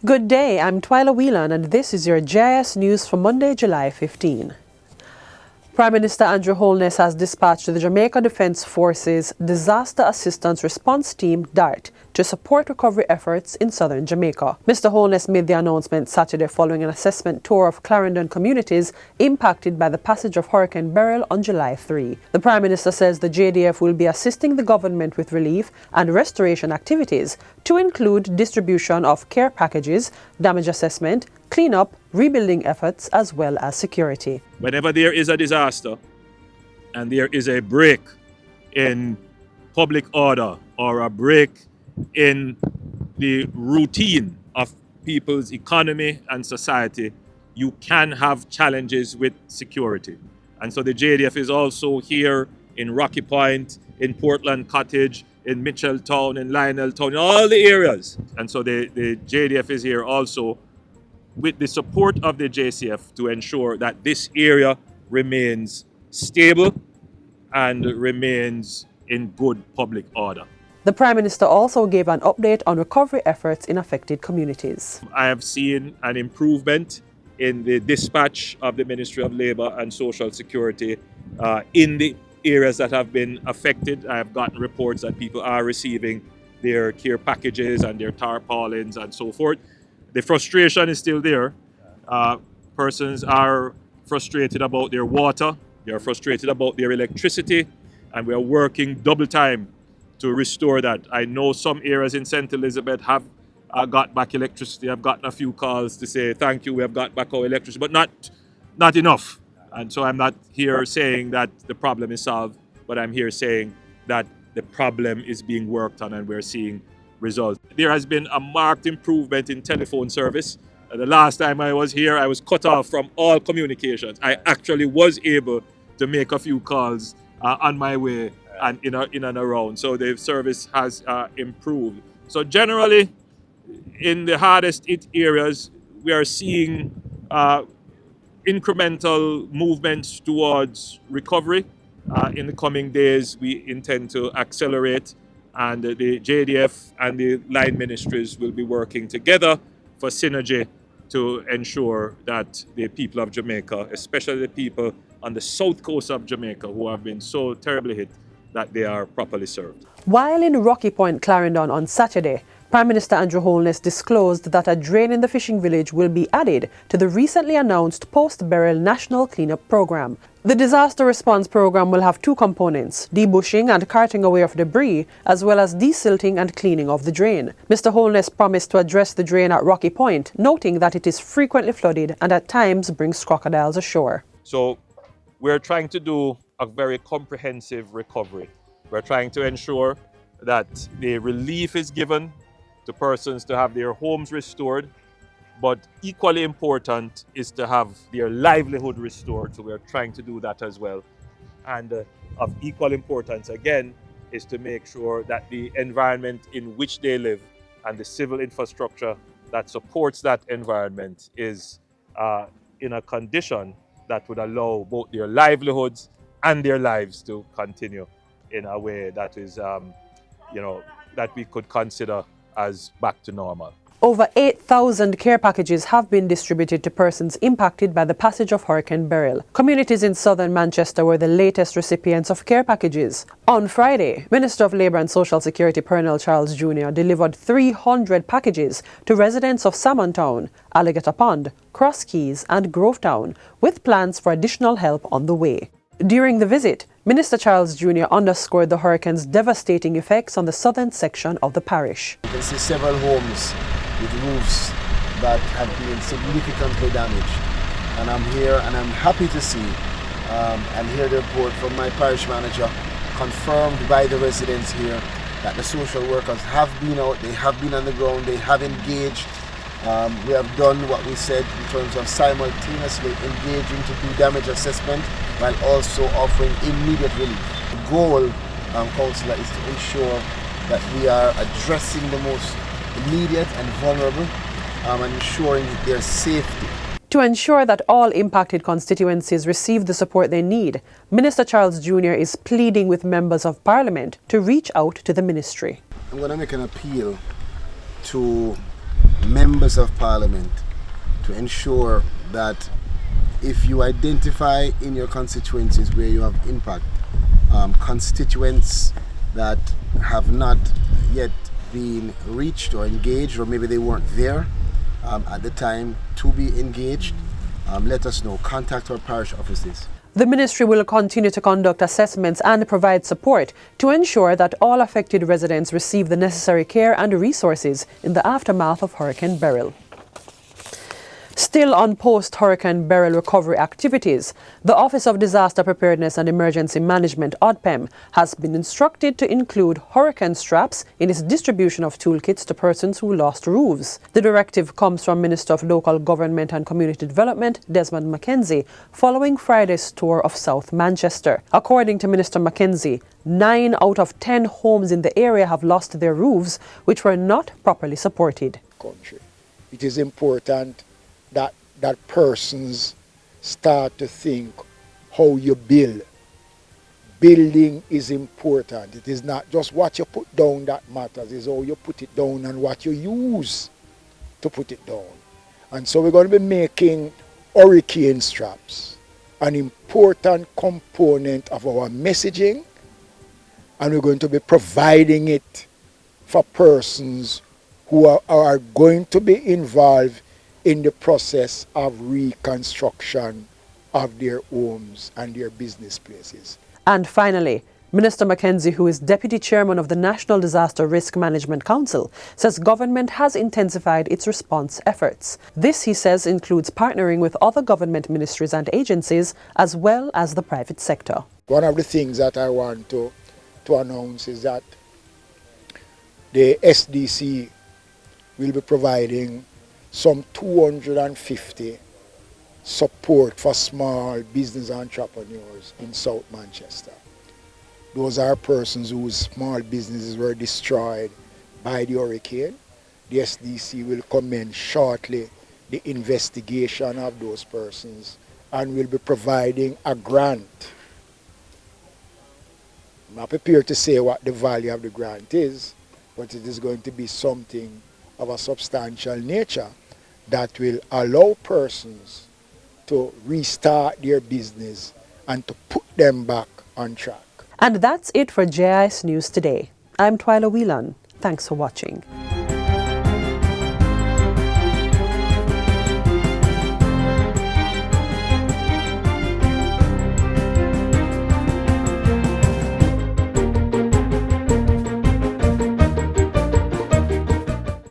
Good day, I'm Twyla Whelan and this is your JIS News for Monday, July 15. Prime Minister Andrew Holness has dispatched the Jamaica Defence Forces Disaster Assistance Response Team, DART, to support recovery efforts in southern Jamaica. Mr. Holness made the announcement Saturday following an assessment tour of Clarendon communities impacted by the passage of Hurricane Beryl on July 3. The Prime Minister says the JDF will be assisting the government with relief and restoration activities to include distribution of care packages, damage assessment, cleanup, rebuilding efforts, as well as security. Whenever there is a disaster and there is a break in public order or a break in the routine of people's economy and society, you can have challenges with security. And so the JDF is also here in Rocky Point, in Portland Cottage, in Mitchelltown, in Lioneltown, in all the areas. And so the JDF is here also with the support of the JCF to ensure that this area remains stable and remains in good public order. The Prime Minister also gave an update on recovery efforts in affected communities. I have seen an improvement in the dispatch of the Ministry of Labour and Social Security in the areas that have been affected. I have gotten reports that people are receiving their care packages and their tarpaulins and so forth. The frustration is still there. Persons are frustrated about their water, they are frustrated about their electricity, and we are working double time to restore that. I know some areas in St. Elizabeth have got back electricity. I've gotten a few calls to say thank you, we have got back our electricity, but not enough. And so I'm not here saying that the problem is solved, but I'm here saying that the problem is being worked on and we're seeing results. There has been a marked improvement in telephone service. The last time I was here, I was cut off from all communications. I actually was able to make a few calls on my way and in and around. So the service has improved. So generally, in the hardest hit areas, we are seeing incremental movements towards recovery. In the coming days, we intend to accelerate, and the JDF and the line ministries will be working together for synergy to ensure that the people of Jamaica, especially the people on the south coast of Jamaica who have been so terribly hit, that they are properly served. While in Rocky Point, Clarendon on Saturday, Prime Minister Andrew Holness disclosed that a drain in the fishing village will be added to the recently announced post-Beryl National Cleanup Program. The disaster response program will have two components, debushing and carting away of debris, as well as desilting and cleaning of the drain. Mr. Holness promised to address the drain at Rocky Point, noting that it is frequently flooded and at times brings crocodiles ashore. So we're trying to do a very comprehensive recovery. We're trying to ensure that the relief is given to persons to have their homes restored, but equally important is to have their livelihood restored. So we're trying to do that as well. And of equal importance, again, is to make sure that the environment in which they live and the civil infrastructure that supports that environment is in a condition that would allow both their livelihoods and their lives to continue in a way that is, that we could consider as back to normal. Over 8,000 care packages have been distributed to persons impacted by the passage of Hurricane Beryl. Communities in southern Manchester were the latest recipients of care packages. On Friday, Minister of Labour and Social Security Pernell Charles Jr. delivered 300 packages to residents of Salmontown, Alligator Pond, Cross Keys and Grovetown, with plans for additional help on the way. During the visit, Minister Charles Jr. underscored the hurricane's devastating effects on the southern section of the parish. You can see several homes with roofs that have been significantly damaged. And I'm here and I'm happy to see and hear the report from my parish manager, confirmed by the residents here, that the social workers have been out, they have been on the ground, they have engaged. We have done what we said in terms of simultaneously engaging to do damage assessment while also offering immediate relief. The goal, Councillor, is to ensure that we are addressing the most immediate and vulnerable and ensuring their safety. To ensure that all impacted constituencies receive the support they need, Minister Charles Jr. is pleading with members of Parliament to reach out to the ministry. I'm going to make an appeal to members of parliament to ensure that if you identify in your constituencies where you have impact, constituents that have not yet been reached or engaged, or maybe they weren't there at the time to be engaged, let us know. Contact our parish offices. The ministry will continue to conduct assessments and provide support to ensure that all affected residents receive the necessary care and resources in the aftermath of Hurricane Beryl. Still on post-Hurricane Beryl recovery activities, the Office of Disaster Preparedness and Emergency Management, ODPEM, has been instructed to include hurricane straps in its distribution of toolkits to persons who lost roofs. The directive comes from Minister of Local Government and Community Development, Desmond McKenzie, following Friday's tour of South Manchester. According to Minister McKenzie, 9 out of 10 homes in the area have lost their roofs, which were not properly supported. It is important that persons start to think how you build. Building is important. It is not just what you put down that matters, it's how you put it down and what you use to put it down. And so we're going to be making hurricane straps an important component of our messaging, and we're going to be providing it for persons who are going to be involved in the process of reconstruction of their homes and their business places. And finally, Minister McKenzie, who is Deputy Chairman of the National Disaster Risk Management Council, says government has intensified its response efforts. This, he says, includes partnering with other government ministries and agencies as well as the private sector. One of the things that I want to announce is that the SDC will be providing some 250 support for small business entrepreneurs in South Manchester. Those are persons whose small businesses were destroyed by the hurricane. The SDC will commence shortly the investigation of those persons and will be providing a grant. I'm not prepared to say what the value of the grant is, but it is going to be something of a substantial nature that will allow persons to restart their business and to put them back on track. And that's it for JIS News today. I'm Twyla Whelan. Thanks for watching.